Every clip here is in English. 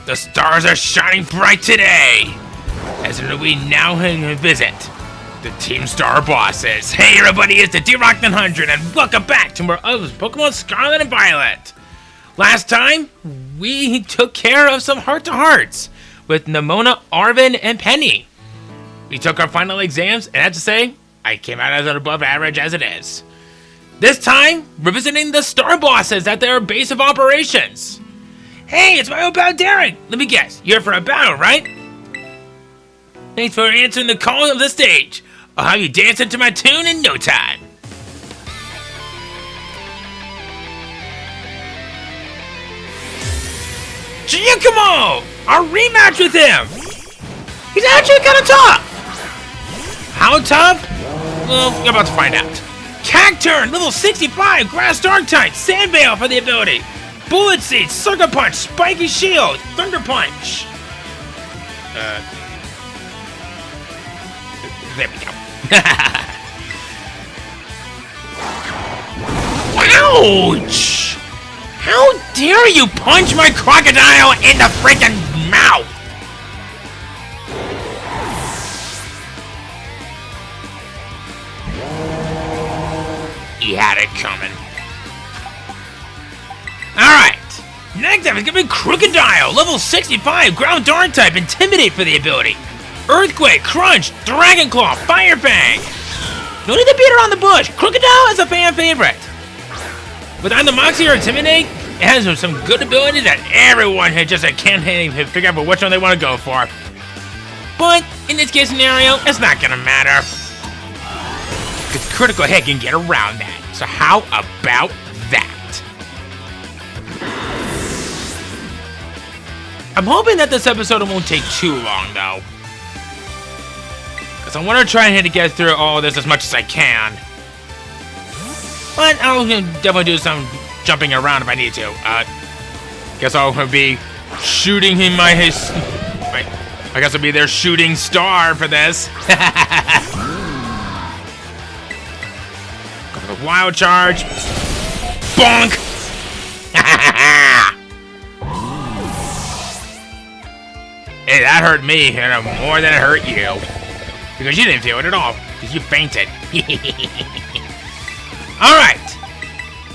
The stars are shining bright today, as we now visit the Team Star bosses. Hey everybody, it's the D-Rock 100, and welcome back to more of Pokemon Scarlet and Violet. Last time, we took care of some heart-to-hearts with Nimona, Arvin, and Penny. We took our final exams, and I have to say, I came out as an above average as it is. This time, we're visiting the star bosses at their base of operations. Hey, it's my old pal Derek. Let me guess, you're for a battle, right? Thanks for answering the call of the stage. I'll have you dancing to my tune in no time. Giacomo! Our rematch with him! He's actually kind of tough! How tough? Well, you're about to find out. Cacturn, level 65, Grass Dark type, Sand Veil for the ability. Bullet Seed, Sucker Punch, Spiky Shield, Thunder Punch. There we go. Ouch! How dare you punch my crocodile in the freaking mouth! He had it coming. Alright, next up is gonna be Crocodile, level 65, Ground Dark type, Intimidate for the ability. Earthquake, Crunch, Dragon Claw, Fire Fang. No need to beat around the bush, Crocodile is a fan favorite. With either Moxie or Intimidate, it has some good abilities that everyone can't figure out which one they want to go for. But in this case scenario, it's not gonna matter. Because Critical Hit can get around that. So how about that? I'm hoping that this episode won't take too long though. Because I want to try and get through all this as much as I can. But I'll definitely do some jumping around if I need to. Guess I'll be shooting him I guess I'll be their shooting star for this. Go for the Wild Charge. Bonk! Hey, that hurt me more than it hurt you. Because you didn't feel it at all. Because you fainted. Alright.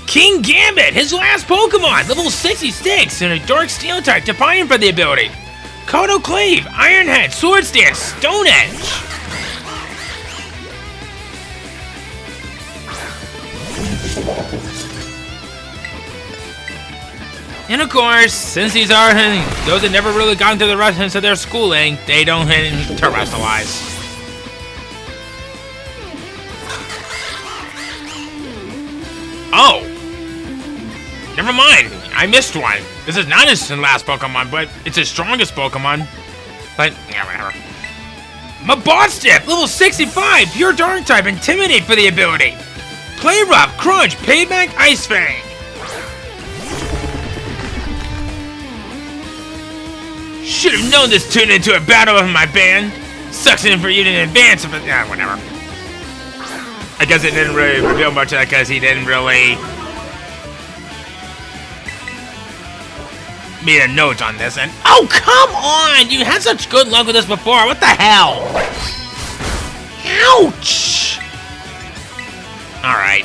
King Gambit, his last Pokemon, level 66, and a Dark Steel type, Defiant for the ability. Kodo Cleave, Iron Head, Sword Stance, Stone Edge. And of course, since these are those that never really got into the rest of their schooling, they don't terrestrialize. Oh! Never mind, I missed one. This is not his last Pokemon, but it's his strongest Pokemon. But, yeah, whatever. Mabosstick, level 65, Pure Dark type, Intimidate for the ability. Play Rough, Crunch, Payback, Ice Fang. Should have known this turned into a battle of my band. Sucks in for you in advance of it. Yeah, whatever. I guess it didn't really reveal much of that because he didn't really made a note on this. And oh, come on! You had such good luck with this before. What the hell? Ouch! Alright.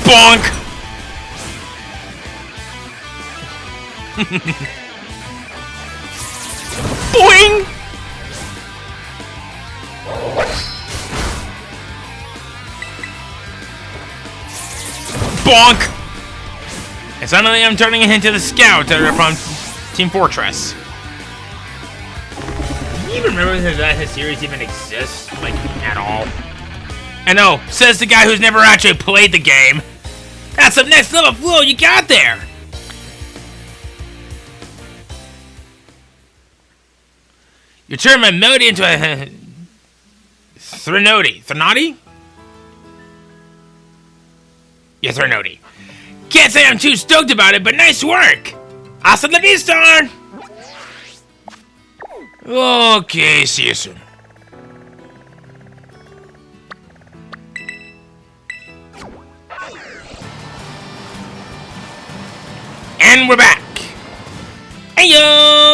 Bonk! Boing! Bonk! And suddenly I'm turning into the scout from Team Fortress. Do you even remember that his series even exists? Like, at all? I know, says the guy who's never actually played the game. That's some next level flow you got there! You turned my melody into a Threnody. Threnody? Yeah, Threnody. Can't say I'm too stoked about it, but nice work! Hasta la vista! Okay, see you soon. And we're back! Heyo!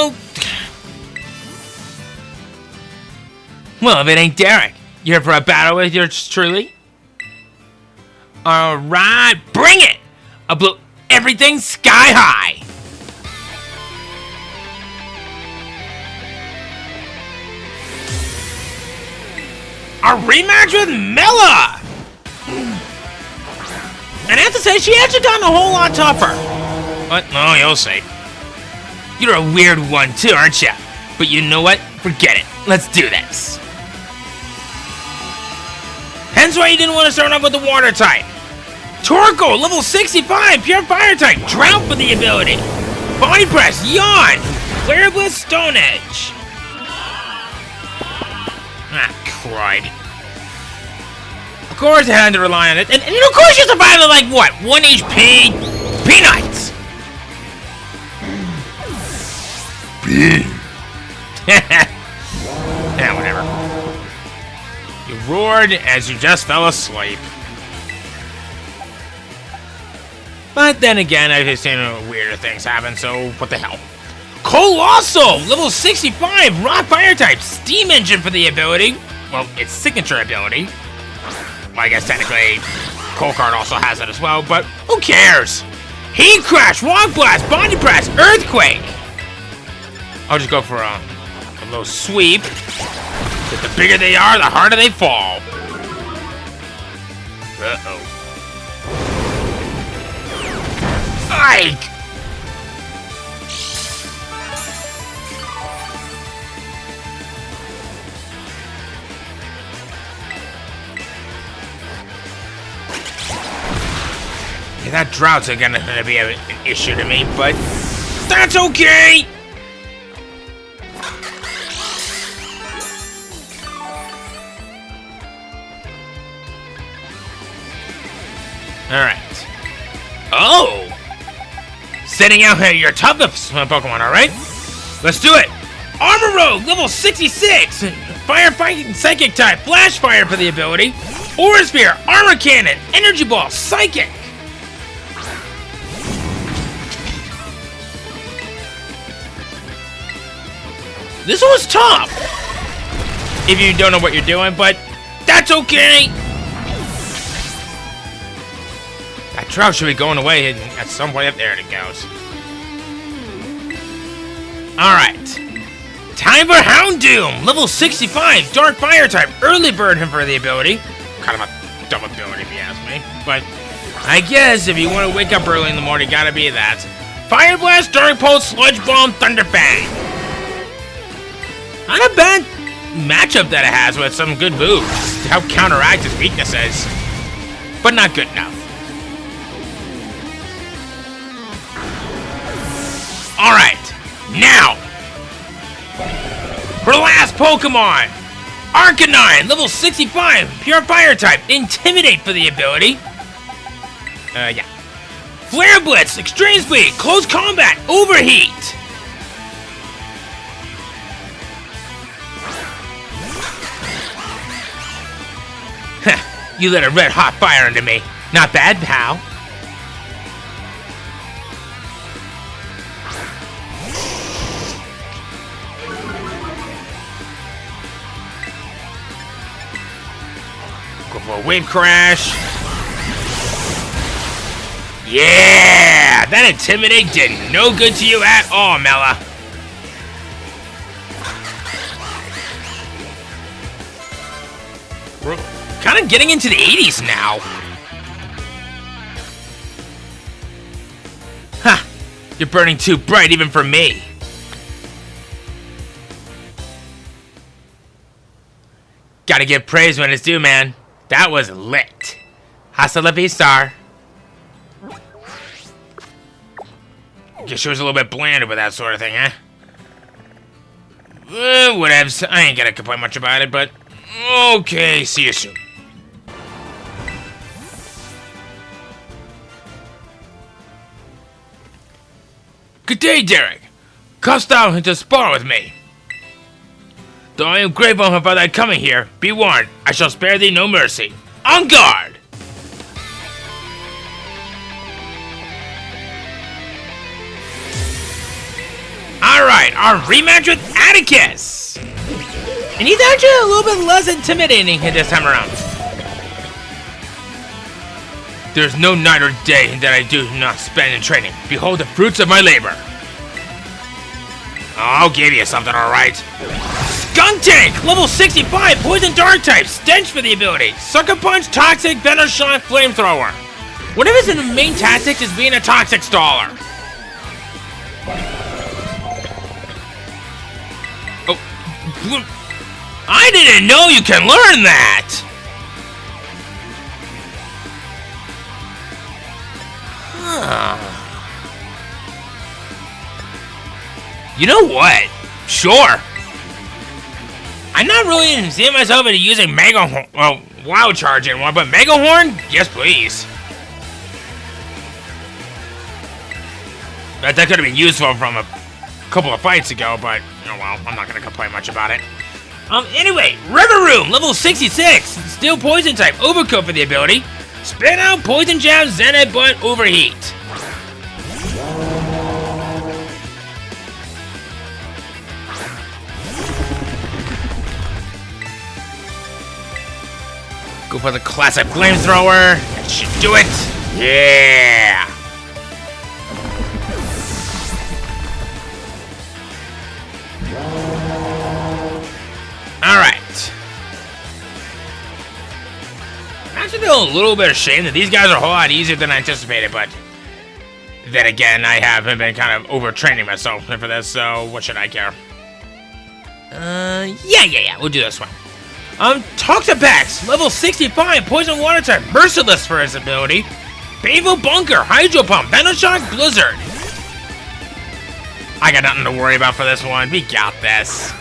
Well, if it ain't Derek, you here for a battle with yours truly? Alright, bring it! I'll blow everything sky high! A rematch with Mela! And I have to say, she actually done a whole lot tougher. What? No, you'll see. You're a weird one too, aren't you? But you know what? Forget it. Let's do this. Hence why you didn't want to start off with the water type. Torkoal, level 65, pure fire type, drought for the ability. Body press, yawn. Flare Blitz, Stone Edge. Ah, cried. Of course I had to rely on it, and of course you survived at like what? 1 HP? Peanuts! Yeah, whatever. You roared as you just fell asleep. But then again, I've seen weirder things happen, so what the hell. Colossal! Level 65, rock fire type, steam engine for the ability. Well, its signature ability. Well, I guess technically, Cold Card also has it as well, but who cares? Heat Crash, Rock Blast, Body Press, Earthquake! I'll just go for a little sweep. But the bigger they are, the harder they fall. Uh-oh. Ike! Yeah, that drought's gonna be an issue to me, but that's okay! Alright. Oh! Setting out your toughest Pokemon, alright? Let's do it! Armor Rogue, level 66! Firefighting Psychic type, Flash Fire for the ability. Aura Sphere, Armor Cannon, Energy Ball, Psychic! This one's tough! If you don't know what you're doing, but that's okay! That drought should be going away at some point. Up there it goes. Alright. Time for Houndoom! Level 65, Dark Fire type, Early Bird him for the ability. Kind of a dumb ability if you ask me. But I guess if you want to wake up early in the morning, gotta be that. Fire Blast, Dark Pulse, Sludge Bomb, Thunder Fang. Not a bad matchup that it has with some good moves. To help counteract his weaknesses. But not good enough. Alright, now, for the last Pokemon, Arcanine, level 65, pure fire type, Intimidate for the ability. Yeah. Flare Blitz, Extreme Speed, Close Combat, Overheat. You lit a red hot fire under me. Not bad, pal. Go for a Wave Crash. Yeah! That Intimidate did no good to you at all, Mela. We're kind of getting into the 80s now. Ha! You're burning too bright even for me. Gotta give praise when it's due, man. That was lit. Hasta la vista. Guess she was a little bit bland with that sort of thing, huh? Whatevs. I ain't gonna complain much about it, but okay, see you soon. Good day, Derek. Come down to spar with me. Though I am grateful for thy coming here, be warned, I shall spare thee no mercy. On guard! Alright, our rematch with Atticus! And he's actually a little bit less intimidating this time around. There's no night or day that I do not spend in training. Behold the fruits of my labor. I'll give you something, alright. Skunk Tank! Level 65, Poison Dark type, Stench for the ability. Sucker Punch, Toxic, Venom Shot, Flamethrower. One of his main tactics is being a Toxic Staller. Oh. I didn't know you can learn that! Huh. You know what? Sure. I'm not really seeing myself into using Mega Horn, well, Wild Charge in one, but Mega Horn? Yes, please. That could have been useful from a couple of fights ago, but, oh well, I'm not going to complain much about it. Anyway, River Room, level 66, Steel Poison type, Overcoat for the ability. Spit out, Poison Jab, Zen Headbutt, Overheat. Go for the classic Flamethrower. That should do it. Yeah. Alright. I'm actually feeling a little bit ashamed that these guys are a whole lot easier than I anticipated, but then again, I haven't been kind of overtraining myself for this, so what should I care? Yeah, we'll do this one. Toxapex, level 65, Poison Water type, Merciless for his ability. Painful Bunker, Hydro Pump, Venom Shock, Blizzard. I got nothing to worry about for this one. We got this.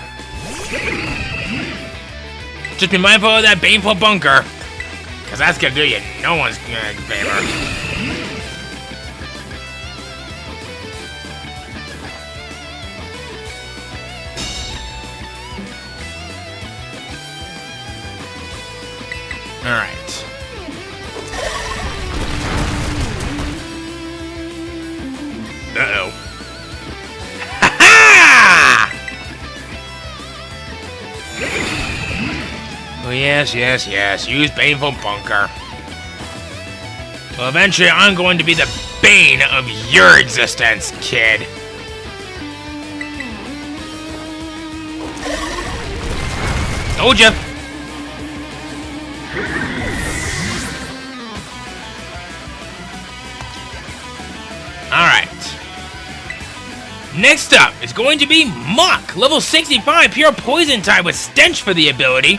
Just be mindful of that Painful Bunker, because that's gonna do you no one's favor. Alright. Uh-oh. Ha-ha! Oh, yes. Use Painful Bunker. Well, eventually I'm going to be the bane of your existence, kid. Told ya. Alright. Next up is going to be Muck, level 65, pure poison type with Stench for the ability.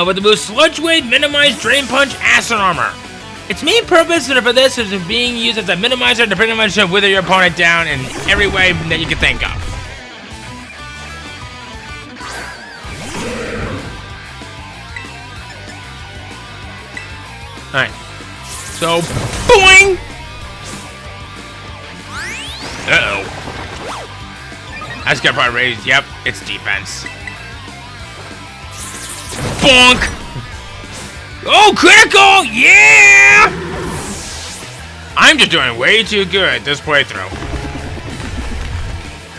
With the boost Sludge Wave, Minimize, Drain Punch, Acid Armor. Its main purpose for this is being used as a minimizer to pretty much wither your opponent down in every way that you can think of. Alright. So, boing! Uh-oh. That's gonna probably raise, yep, it's defense. Bonk! Oh, critical! Yeah! I'm just doing way too good this playthrough.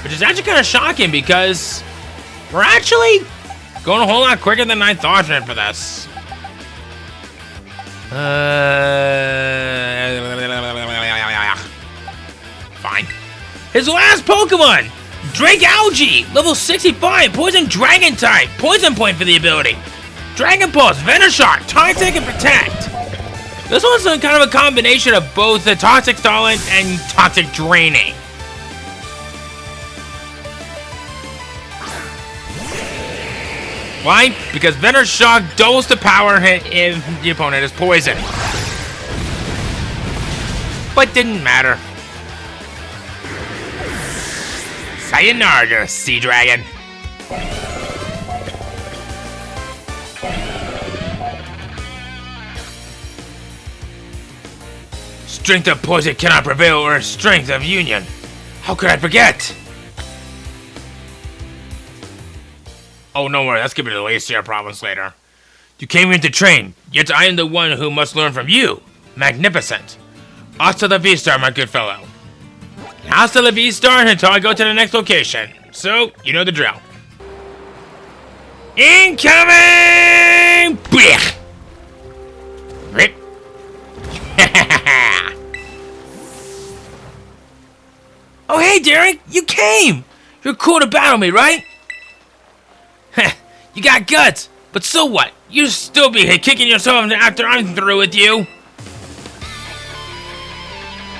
Which is actually kind of shocking because we're actually going a whole lot quicker than I thought for this. Fine. His last Pokemon, Drake Algae, level 65, Poison Dragon type, Poison Point for the ability. Dragon Pulse, Venoshock, Toxic, and Protect. This one's kind of a combination of both the Toxic Stalling and Toxic Draining. Why? Because Venoshock doubles the power hit if the opponent is poisoned. But didn't matter. Sayonara, Sea Dragon. Strength of poison cannot prevail over strength of union. How could I forget? Oh, no worry, that's gonna be the latest year problems later. You came here to train, yet I am the one who must learn from you. Magnificent. Hasta la vista, my good fellow. Hasta la vista until I go to the next location. So, you know the drill. Incoming! Blech! Rip. Oh, hey, Derek, you came! You're cool to battle me, right? You got guts, but so what? You'll still be kicking yourself after I'm through with you.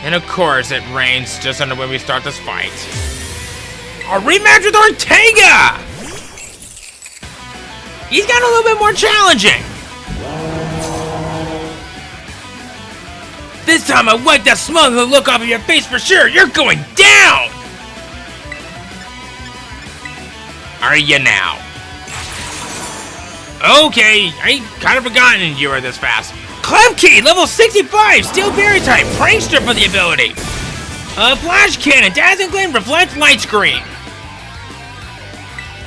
And of course, it rains just under when we start this fight. A rematch with Ortega! He's got a little bit more challenging. This time I wipe that smug look off of your face for sure. You're going down! Are you now? Okay, I kind of forgotten you were this fast. Klefki, level 65, Steel Fairy type, Prankster for the ability. Flash Cannon, Dazzling Gleam, Reflect Light Screen.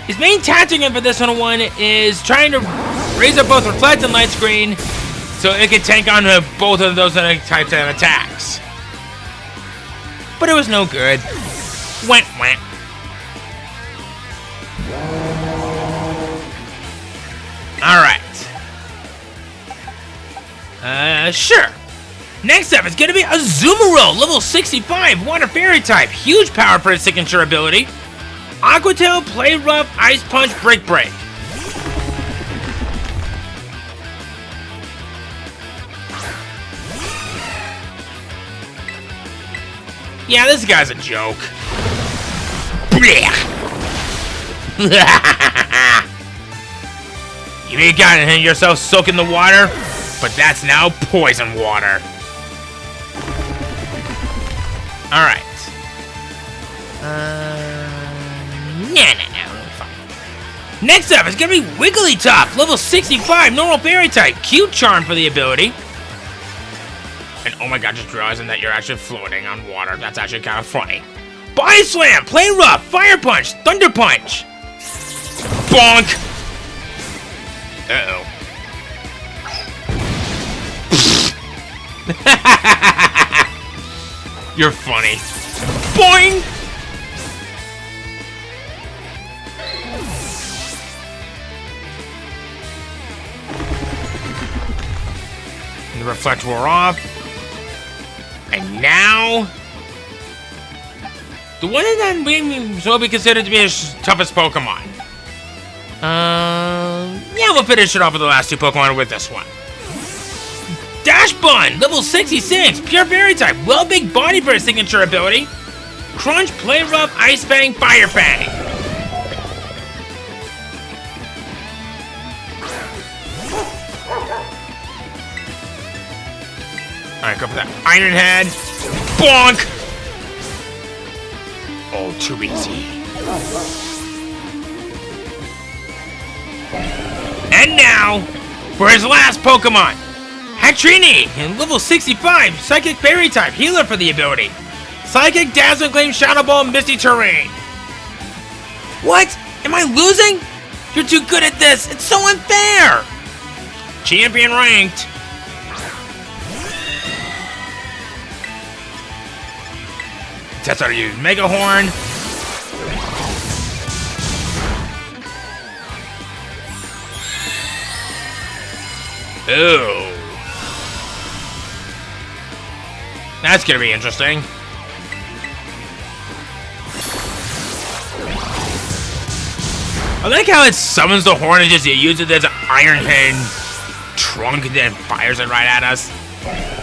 His main tactic for this one is trying to raise up both Reflect and Light Screen so it can tank on both of those types of attacks. But it was no good. Went. Alright. Sure. Next up is gonna be Azumarill, level 65, Water Fairy type, huge power for its signature ability. Aqua Tail, Play Rough, Ice Punch, Break. Yeah, this guy's a joke. You ain't gotten yourself soaking the water, but that's now poison water. Alright. No, fine. Next up is gonna be Wigglytuff, level 65, normal fairy type, cute charm for the ability. And oh my god, just realizing that you're actually floating on water. That's actually kind of funny. Body Slam, Play Rough, Fire Punch, Thunder Punch. Bonk! Uh-oh. You're funny. Boing! And the Reflect wore off. And now... the one that will be considered to be his toughest Pokemon. Yeah, we'll finish it off with the last two Pokemon with this one. Dash Bun, level 66, pure fairy type, well big body for his signature ability. Crunch, Play Rough, Ice Fang, Fire Fang. Alright, go for that Iron Head. Bonk! All too easy. And now, for his last Pokemon, Hatrini, in level 65, Psychic Fairy type, healer for the ability. Psychic, Dazzling Gleam, Shadow Ball, Misty Terrain. What? Am I losing? You're too good at this. It's so unfair. Champion ranked. Test how to use Mega Horn. Ooh. That's gonna be interesting. I like how it summons the horn and just uses it as an Iron Hand trunk and then fires it right at us.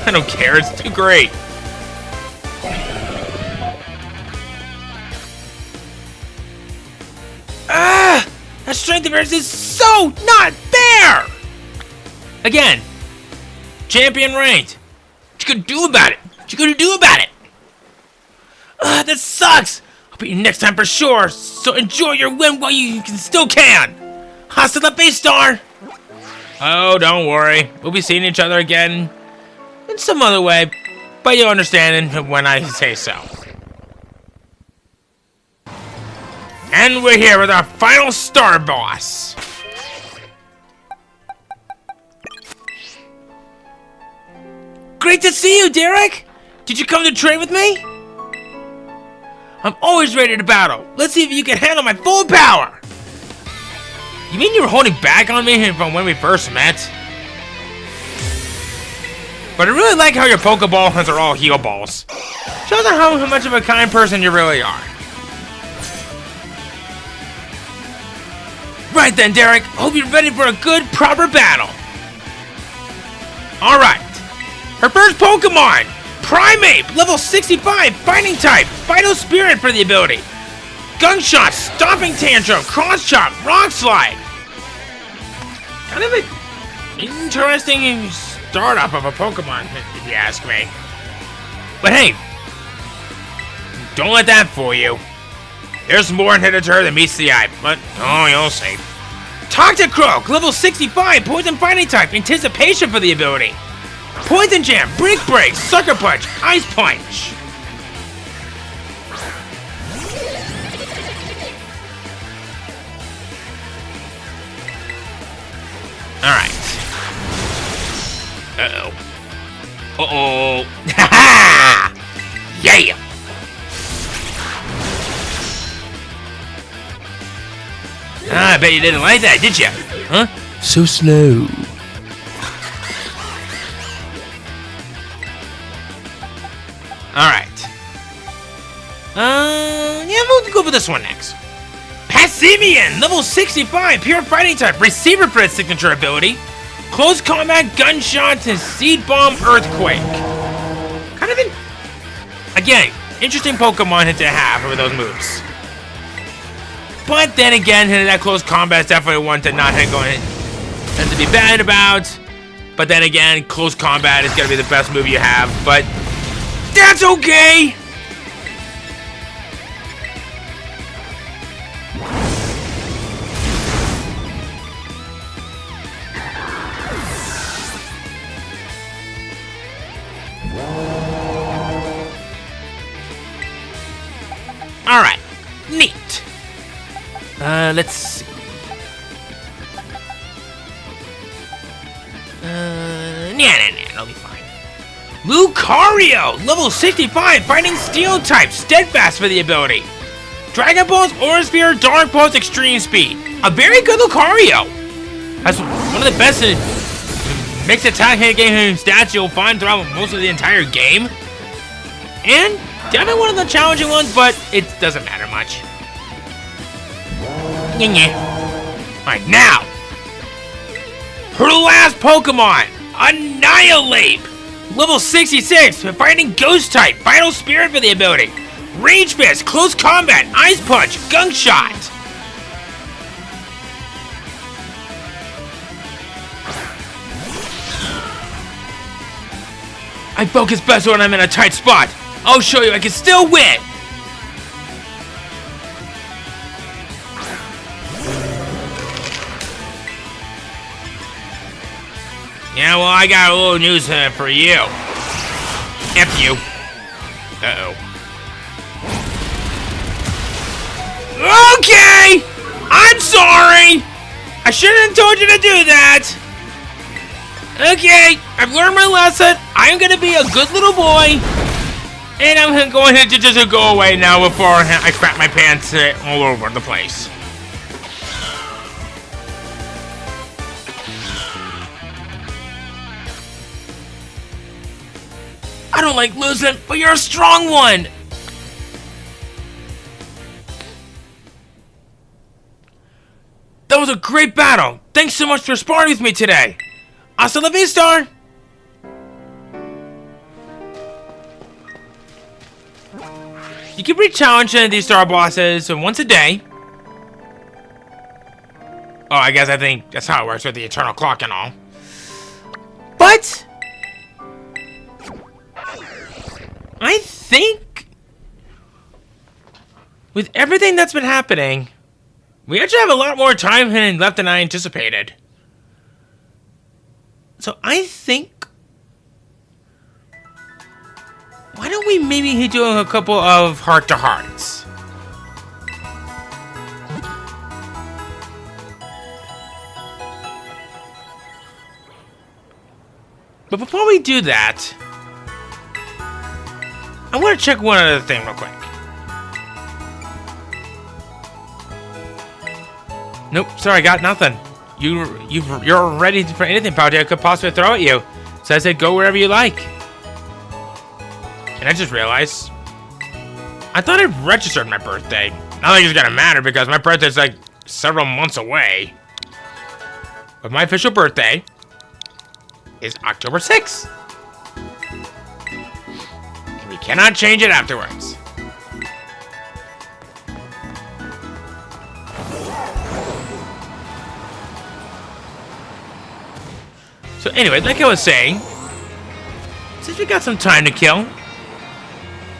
I don't care, it's too great. Ah! That strength of yours is so not fair! Again, champion ranked. What you gonna do about it? What you gonna do about it? That sucks! I'll beat you next time for sure, so enjoy your win while you still can! Hasta la vista! Oh, don't worry. We'll be seeing each other again in some other way, but you'll understand when I say so. And we're here with our final star boss. Great to see you, Derek! Did you come to train with me? I'm always ready to battle. Let's see if you can handle my full power. You mean you were holding back on me from when we first met? But I really like how your Pokeballs are all heal balls. Shows how much of a kind person you really are. Right then, Derek. Hope you're ready for a good, proper battle. Alright. Her first Pokemon! Primeape! Level 65! Fighting type! Vital Spirit for the ability! Gunshot! Stomping Tantrum! Cross Chop! Rock Slide! Kind of an interesting startup of a Pokemon, if you ask me. But hey, don't let that fool you. There's more in Hitterturf than meets the eye, but oh, you'll see. Toxicroak, level 65, Poison Fighting type, Anticipation for the ability. Poison Jam, Brick Break, Sucker Punch, Ice Punch. Alright. Uh-oh. Uh-oh. Ha-ha! Yeah! I bet you didn't like that, did you? Huh? So slow. Alright. Yeah, we'll go for this one next. Passimian, level 65, pure fighting type, receiver for its signature ability. Close combat, gunshots, and seed bomb earthquake. Kind of again, interesting Pokemon to have with those moves. But then again, that close combat is definitely one to not going and to be bad about. But then again, close combat is gonna be the best move you have, but that's okay! Alright, neat. Let's see. I'll be fine. Lucario, level 65, fighting steel type, steadfast for the ability. Dragon Pulse, Aura Sphere, Dark Pulse, Extreme Speed. A very good Lucario. That's one of the best mixed attack hit game stats you'll find throughout most of the entire game. And definitely one of the challenging ones, but it doesn't matter much. Alright, now, her last Pokemon, Annihilate! Level 66, fighting Ghost type, Vital Spirit for the ability. Rage Fist, Close Combat, Ice Punch, Gunk Shot. I focus best when I'm in a tight spot. I'll show you I can still win. Yeah, well, I got a little news for you. F you. Uh-oh. Okay! I'm sorry! I shouldn't have told you to do that! Okay, I've learned my lesson. I'm gonna be a good little boy. And I'm going to just go away now before I crap my pants all over the place. I don't like losing, but you're a strong one! That was a great battle! Thanks so much for sparring with me today! Hasta la vista! You can re-challenge these star bosses once a day. Oh, I think that's how it works with the eternal clock and all. But I think with everything that's been happening, we actually have a lot more time left than I anticipated. So I think, why don't we maybe do a couple of heart-to-hearts? But before we do that, I want to check one other thing real quick. Nope, sorry, I got nothing. You're ready for anything Pouty I could possibly throw at you. So I said go wherever you like. And I just realized I thought I registered my birthday. Not like it's gonna matter because my birthday's like several months away. But my official birthday is October 6th. We cannot change it afterwards. So anyway, like I was saying, since we got some time to kill,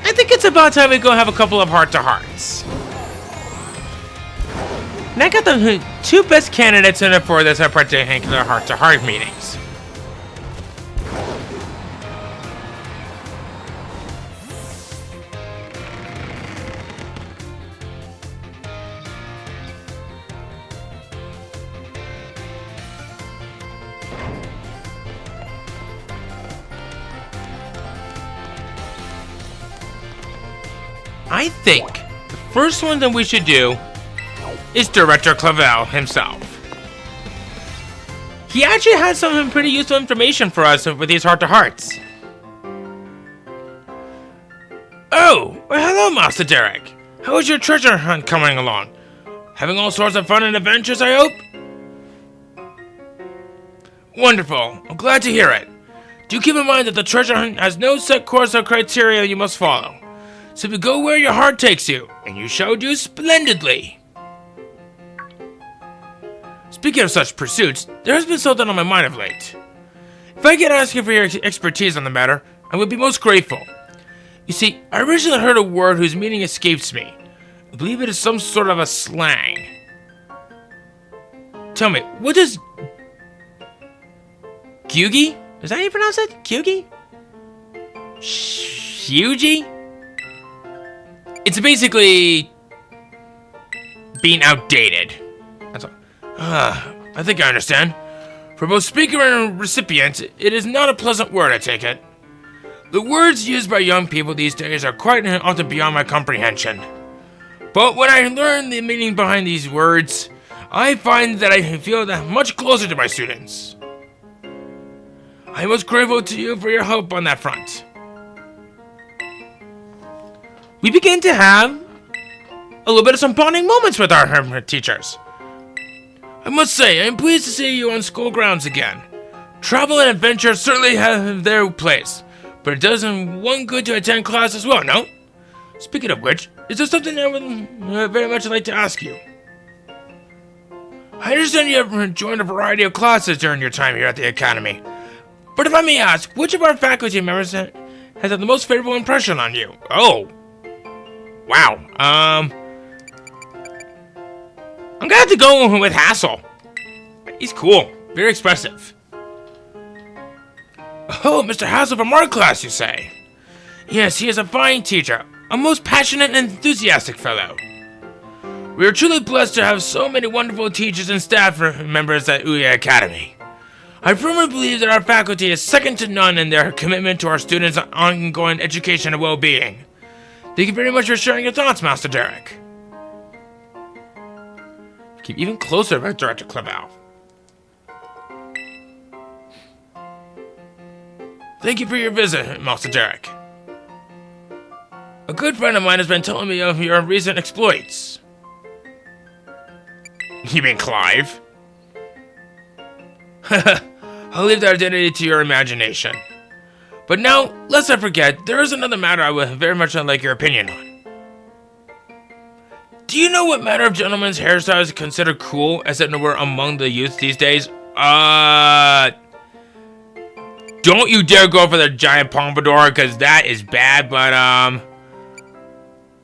I think it's about time we go have a couple of heart-to-hearts. And I got the two best candidates in it for this particular heart-to-heart meetings. I think the first one that we should do is Director Clavel himself. He actually has some pretty useful information for us with these heart-to-hearts. Oh, well, hello, Master Derek. How is your treasure hunt coming along? Having all sorts of fun and adventures, I hope? Wonderful. I'm glad to hear it. Do keep in mind that the treasure hunt has no set course or criteria you must follow. Simply go where your heart takes you, and you shall do splendidly. Speaking of such pursuits, there has been something on my mind of late. If I could ask you for your expertise on the matter, I would be most grateful. You see, I originally heard a word whose meaning escapes me. I believe it is some sort of a slang. Tell me, what does Gyugi? Is that how you pronounce it? Gyugi? Hyugi? It's basically being outdated. That's all. I think I understand. For both speaker and recipient, it is not a pleasant word, I take it. The words used by young people these days are quite often beyond my comprehension. But when I learn the meaning behind these words, I find that I feel that much closer to my students. I am most grateful to you for your help on that front. We begin to have a little bit of some bonding moments with our teachers. I must say, I am pleased to see you on school grounds again. Travel and adventure certainly have their place, but it does one good to attend class as well, no? Speaking of which, is there something I would very much like to ask you? I understand you have joined a variety of classes during your time here at the Academy, but if I may ask, which of our faculty members has had the most favorable impression on you? Oh. Wow, I'm gonna have to go with Hassel. He's cool, very expressive. Oh, Mr. Hassel from art class, you say? Yes, he is a fine teacher, a most passionate and enthusiastic fellow. We are truly blessed to have so many wonderful teachers and staff members at Ouya Academy. I firmly believe that our faculty is second to none in their commitment to our students' ongoing education and well-being. Thank you very much for sharing your thoughts, Master Derek. Keep even closer with Director Clavel. Thank you for your visit, Master Derek. A good friend of mine has been telling me of your recent exploits. You mean Clive? I'll leave that identity to your imagination. But now, lest I forget, there is another matter I would very much like your opinion on. Do you know what manner of gentlemen's hairstyles is considered cool as it were among the youth these days? Don't you dare go for the giant pompadour, because that is bad, but, I'm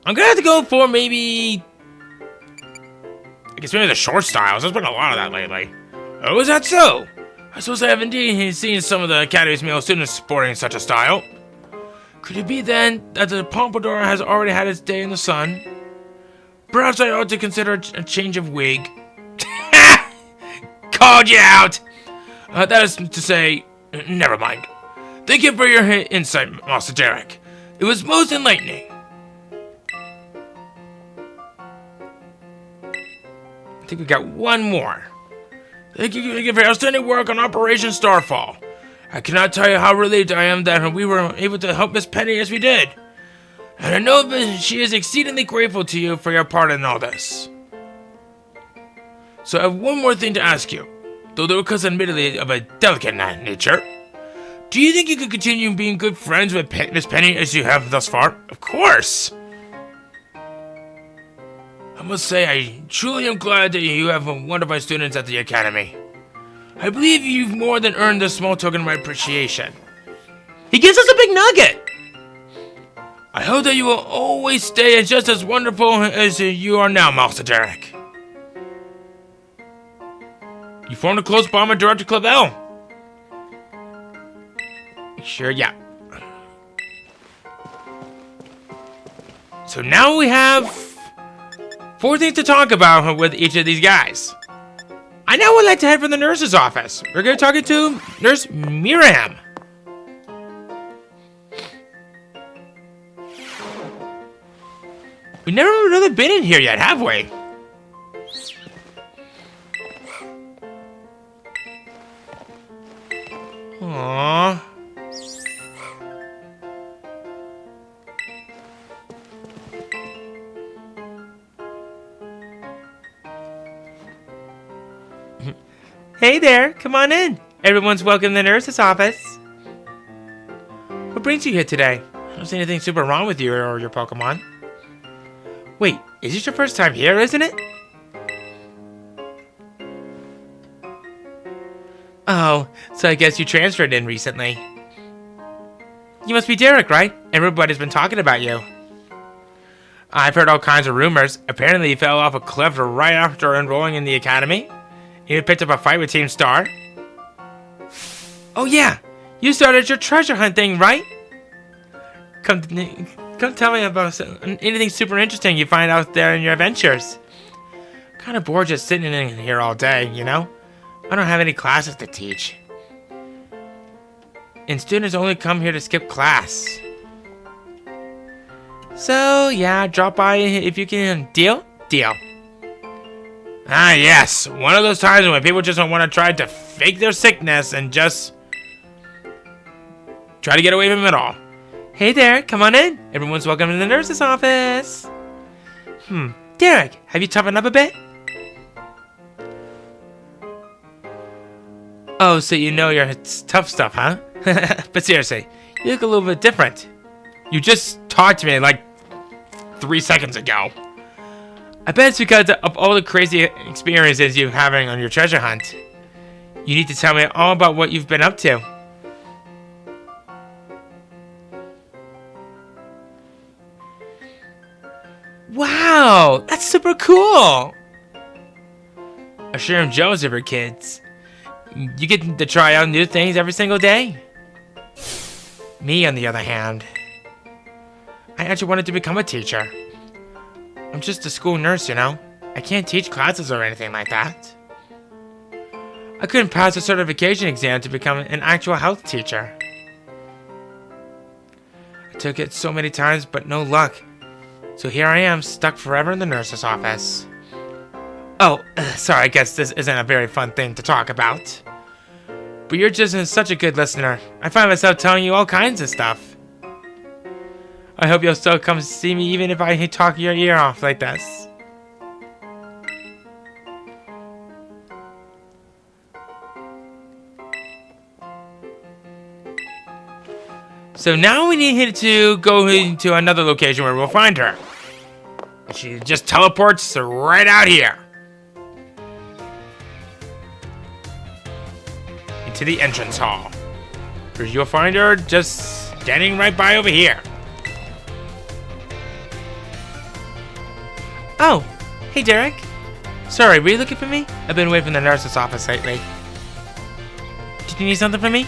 gonna have to go for maybe... I guess maybe the short styles. There's been a lot of that lately. Oh, is that so? I suppose I have indeed seen some of the Academy's male students sporting such a style. Could it be then that the pompadour has already had its day in the sun? Perhaps I ought to consider a change of wig. Called you out! That is to say, never mind. Thank you for your insight, Master Derek. It was most enlightening. think we got one more. Thank you for your outstanding work on Operation Starfall. I cannot tell you how relieved I am that we were able to help Miss Penny as we did. And I know that she is exceedingly grateful to you for your part in all this. So I have one more thing to ask you, though the request admittedly of a delicate nature. Do you think you could continue being good friends with Miss Penny as you have thus far? Of course! I must say, I truly am glad that you have one of my students at the Academy. I believe you've more than earned this small token of my appreciation. He gives us a big nugget! I hope that you will always stay just as wonderful as you are now, Master Derek. You formed a close bond with Director Clavel. Sure, yeah. So now we have 4 things to talk about with each of these guys. I now would like to head for the nurse's office. We're going to be talking to Nurse Miriam. We've never really been in here yet, have we? Aww. Hey there, come on in. Everyone's welcome in the nurse's office. What brings you here today? I don't see anything super wrong with you or your Pokemon. Wait, is this your first time here, isn't it? Oh, so I guess you transferred in recently. You must be Derek, right? Everybody's been talking about you. I've heard all kinds of rumors. Apparently you fell off a cliff right after enrolling in the academy. You picked up a fight with Team Star. Oh yeah, you started your treasure hunt thing, right? Come tell me about anything super interesting you find out there in your adventures. I'm kind of bored just sitting in here all day, you know? I don't have any classes to teach. And students only come here to skip class. So, yeah, drop by if you can. Deal? Deal. Ah, yes. One of those times when people just don't want to try to fake their sickness and just try to get away from it all. Hey there, come on in. Everyone's welcome in the nurse's office. Derek, have you toughened up a bit? Oh, so you know your tough stuff, huh? But seriously, you look a little bit different. You just talked to me like 3 seconds ago. I bet it's because of all the crazy experiences you're having on your treasure hunt. You need to tell me all about what you've been up to. Wow, that's super cool. I sure am jealous of your kids. You get to try out new things every single day. Me, on the other hand, I actually wanted to become a teacher. I'm just a school nurse, you know? I can't teach classes or anything like that. I couldn't pass a certification exam to become an actual health teacher. I took it so many times, but no luck. So here I am, stuck forever in the nurse's office. Oh, sorry, I guess this isn't a very fun thing to talk about. But you're just such a good listener. I find myself telling you all kinds of stuff. I hope you'll still come see me even if I talk your ear off like this. So now we need to go into another location where we'll find her. She just teleports right out here. Into the entrance hall. Where you'll find her just standing right by over here. Oh, hey Derek. Sorry, were you looking for me? I've been away from the nurse's office lately. Did you need something from me?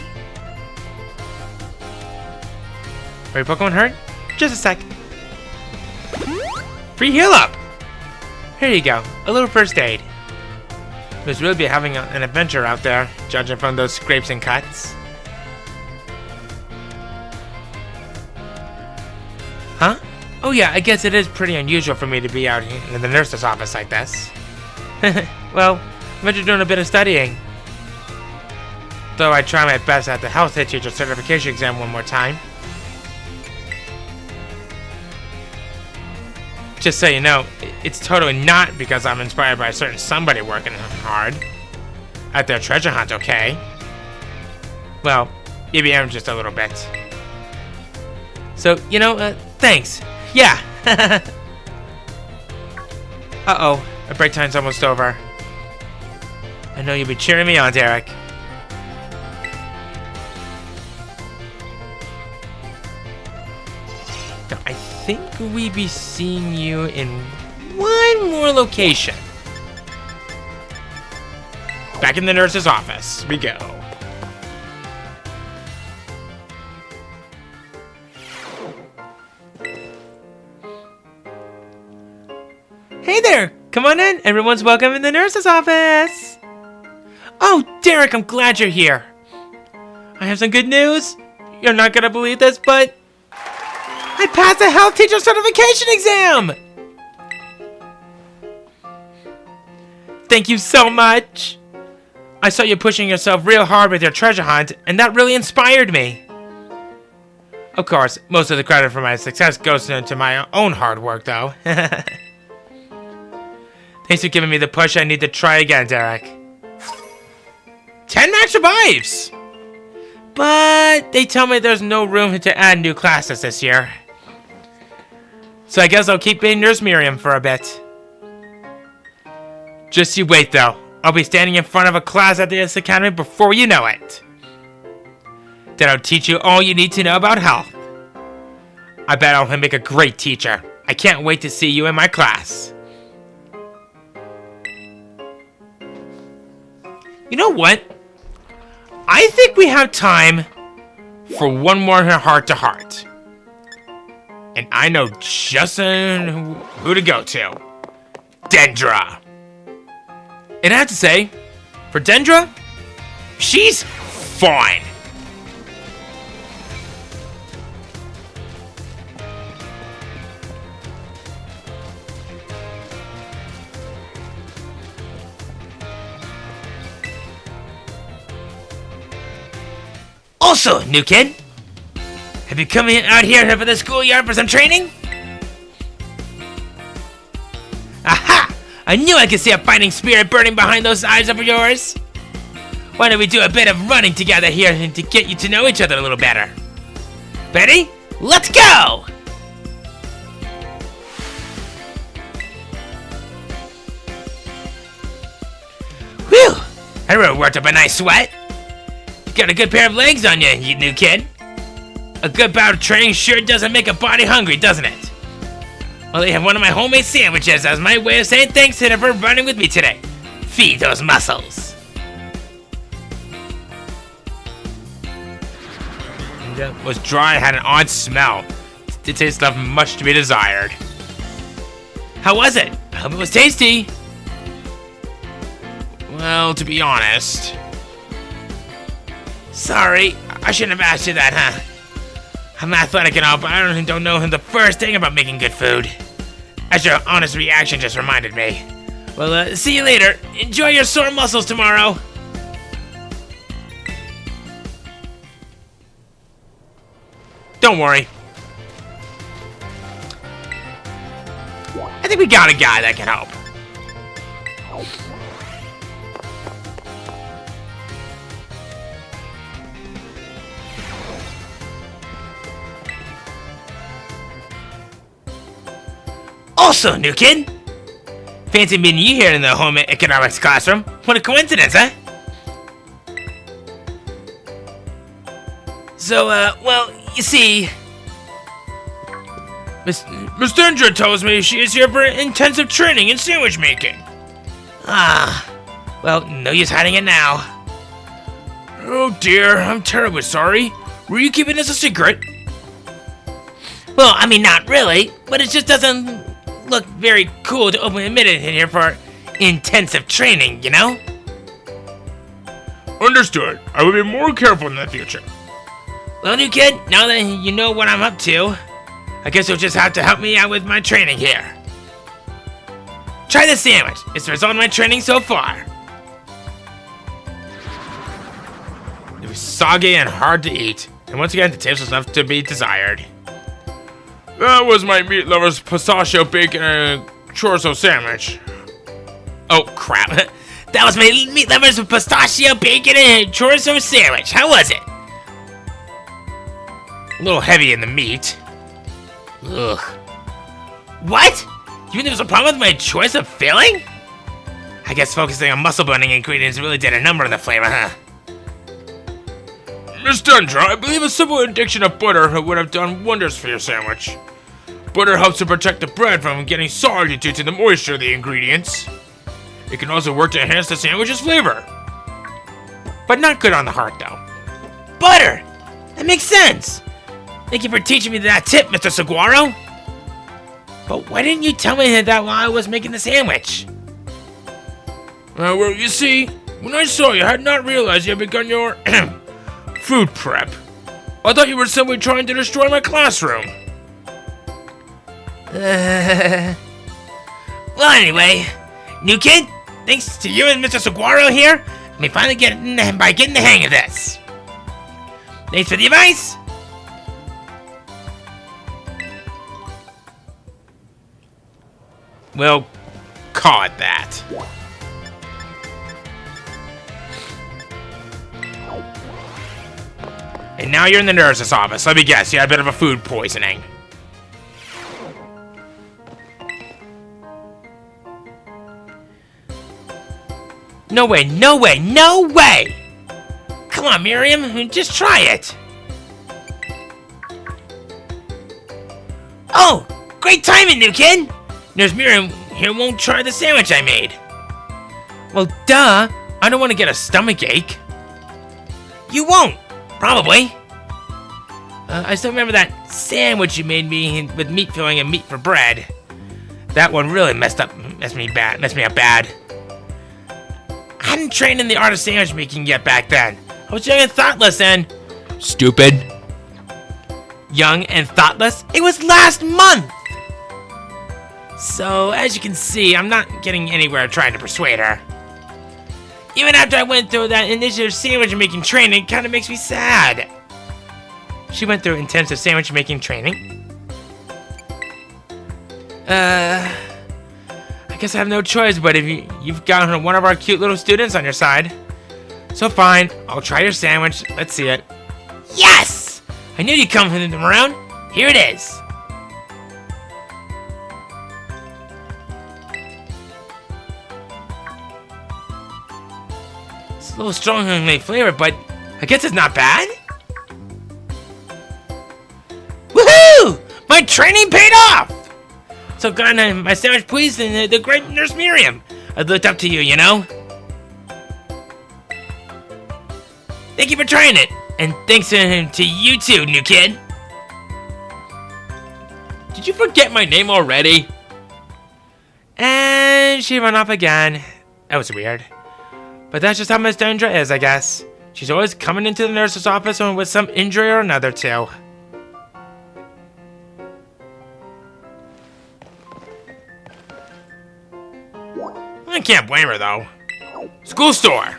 Are your Pokemon hurt? Just a sec. Free heal up! Here you go, a little first aid. Must really be having an adventure out there, judging from those scrapes and cuts. Huh? Oh yeah, I guess it is pretty unusual for me to be out in the nurse's office like this. Well, I'm just doing a bit of studying. Though I try my best at the health teacher certification exam one more time. Just so you know, it's totally not because I'm inspired by a certain somebody working hard at their treasure hunt, okay? Well, maybe I'm just a little bit. So, you know, thanks. Yeah. Uh-oh, our break time's almost over. I know you'll be cheering me on, Derek. Now, I think we'll be seeing you in one more location. Back in the nurse's office we go. Hey there! Come on in. Everyone's welcome in the nurse's office. Oh, Derek, I'm glad you're here. I have some good news. You're not gonna believe this, but I passed the health teacher certification exam! Thank you so much. I saw you pushing yourself real hard with your treasure hunt, and that really inspired me. Of course, most of the credit for my success goes into my own hard work, though. Thanks for giving me the push I need to try again, Derek. 10 max revives! But they tell me there's no room to add new classes this year. So I guess I'll keep being Nurse Miriam for a bit. Just you wait, though. I'll be standing in front of a class at this academy before you know it. Then I'll teach you all you need to know about health. I bet I'll make a great teacher. I can't wait to see you in my class. You know what? I think we have time for one more heart-to-heart. And I know just who to go to. Dendra. And I have to say, for Dendra, she's fine. Also, new kid, have you come out here for the schoolyard for some training? Aha! I knew I could see a fighting spirit burning behind those eyes of yours. Why don't we do a bit of running together here to get you to know each other a little better? Ready? Let's go! Whew! I really worked up a nice sweat. Got a good pair of legs on you, you new kid. A good bout of training sure doesn't make a body hungry, doesn't it? Well, they have one of my homemade sandwiches as my way of saying thanks to them for running with me today. Feed those muscles. It was dry and had an odd smell. It tasted left much to be desired. How was it? I hope it was tasty. Well, to be honest... Sorry, I shouldn't have asked you that, huh? I'm athletic and all, but I don't know the first thing about making good food. As your honest reaction just reminded me. Well, see you later. Enjoy your sore muscles tomorrow. Don't worry. I think we got a guy that can help. Also, new kid! Fancy meeting you here in the home economics classroom. What a coincidence, huh? So, well, you see... Miss Dendra tells me she is here for intensive training in sandwich making. Ah, well, no use hiding it now. Oh dear, I'm terribly sorry. Were you keeping this a secret? Well, I mean, not really, but it just doesn't look very cool to openly admit it in here for intensive training, you know? Understood. I will be more careful in the future. Well, new kid, now that you know what I'm up to, I guess you'll just have to help me out with my training here. Try this sandwich. It's the result of my training so far. It was soggy and hard to eat, and once again, the taste was left to be desired. That was my meat lover's pistachio bacon and chorizo sandwich. Oh, crap. That was my meat lover's pistachio bacon and chorizo sandwich. How was it? A little heavy in the meat. Ugh. What? You mean there was a problem with my choice of filling? I guess focusing on muscle-building ingredients really did a number on the flavor, huh? Miss Dendra, I believe a simple addiction of butter would have done wonders for your sandwich. Butter helps to protect the bread from getting soggy due to the moisture of the ingredients. It can also work to enhance the sandwich's flavor. But not good on the heart, though. Butter! That makes sense! Thank you for teaching me that tip, Mr. Saguaro. But why didn't you tell me that while I was making the sandwich? Well, you see, when I saw you, I had not realized you had begun your food prep. I thought you were simply trying to destroy my classroom. Well, anyway, new kid, thanks to you and Mr. Saguaro here, let me finally getting the hang of this. Thanks for the advice. We'll call it that. And now you're in the nurse's office. Let me guess, you had a bit of a food poisoning. No way, no way, no way! Come on, Miriam, just try it. Oh, great timing, new kid! Nurse Miriam here won't try the sandwich I made. Well, duh. I don't want to get a stomach ache. You won't, probably. I still remember that sandwich you made me with meat filling and meat for bread. That one really messed me up bad. I hadn't trained in the art of sandwich making yet back then. I was young and thoughtless and... Stupid. Young and thoughtless? It was last month! So, as you can see, I'm not getting anywhere trying to persuade her. Even after I went through that initial sandwich making training, it kind of makes me sad. She went through intensive sandwich making training. I guess I have no choice, but if you've got one of our cute little students on your side. So fine, I'll try your sandwich. Let's see it. Yes! I knew you'd come around. Here it is. It's a little strongly flavored, but I guess it's not bad. Woohoo! My training paid off! So got my sandwich please, and the great Nurse Miriam. I looked up to you, you know? Thank you for trying it, and thanks to you too, new kid. Did you forget my name already? And she ran off again. That was weird. But that's just how Miss Dendra is, I guess. She's always coming into the nurse's office with some injury or another too. I can't blame her though. School store.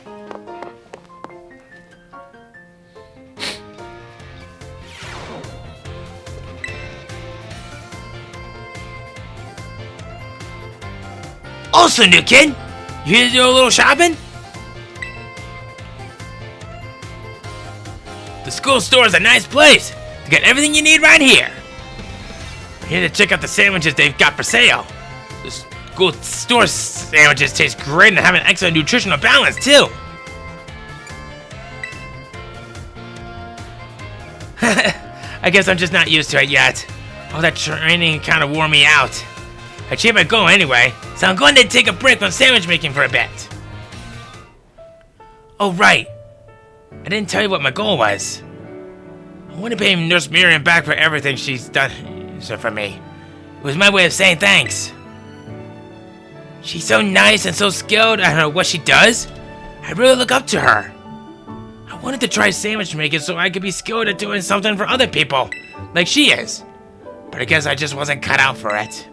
Also, new kid, you here to do a little shopping? The school store is a nice place. You got everything you need right here. I'm here to check out the sandwiches they've got for sale. The school store sandwiches taste great and have an excellent nutritional balance too. I guess I'm just not used to it yet. All that training kind of wore me out. I achieved my goal anyway, so I'm going to take a break from sandwich making for a bit. Oh right, I didn't tell you what my goal was. I want to pay Nurse Miriam back for everything she's done for me. It was my way of saying thanks. She's so nice and so skilled. I don't know what she does. I really look up to her. I wanted to try sandwich making so I could be skilled at doing something for other people, like she is. But I guess I just wasn't cut out for it.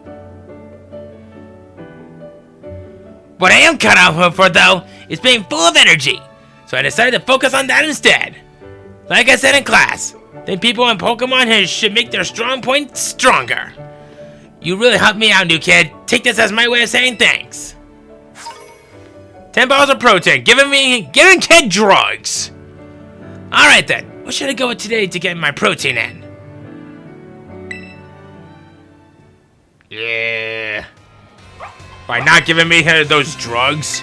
What I am cut out for, though, is being full of energy. So I decided to focus on that instead. Like I said in class, then people in Pokemon should make their strong points stronger. You really helped me out, new kid. Take this as my way of saying thanks. 10 bottles of protein, giving kid drugs. Alright then, what should I go with today to get my protein in? Yeah. By not giving me those drugs.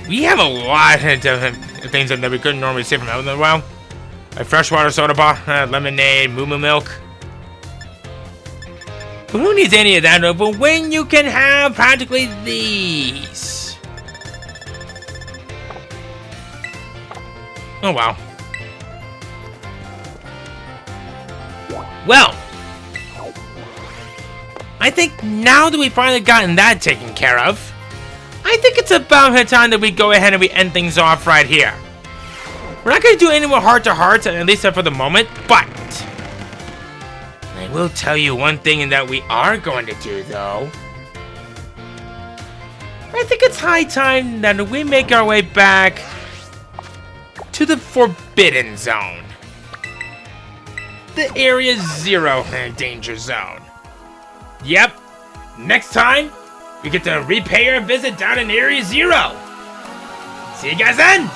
We have a lot of things that we couldn't normally see from out in the wild. Like freshwater soda bar, lemonade, moo milk. But who needs any of that but when you can have practically these? Oh wow. Well, I think now that we've finally gotten that taken care of, I think it's about time that we go ahead and we end things off right here. We're not going to do any more heart-to-hearts, at least for the moment, but I will tell you one thing that we are going to do, though. I think it's high time that we make our way back to the Forbidden Zone. The Area 0 Danger Zone. Yep, next time, we get to repay our visit down in Area 0. See you guys then!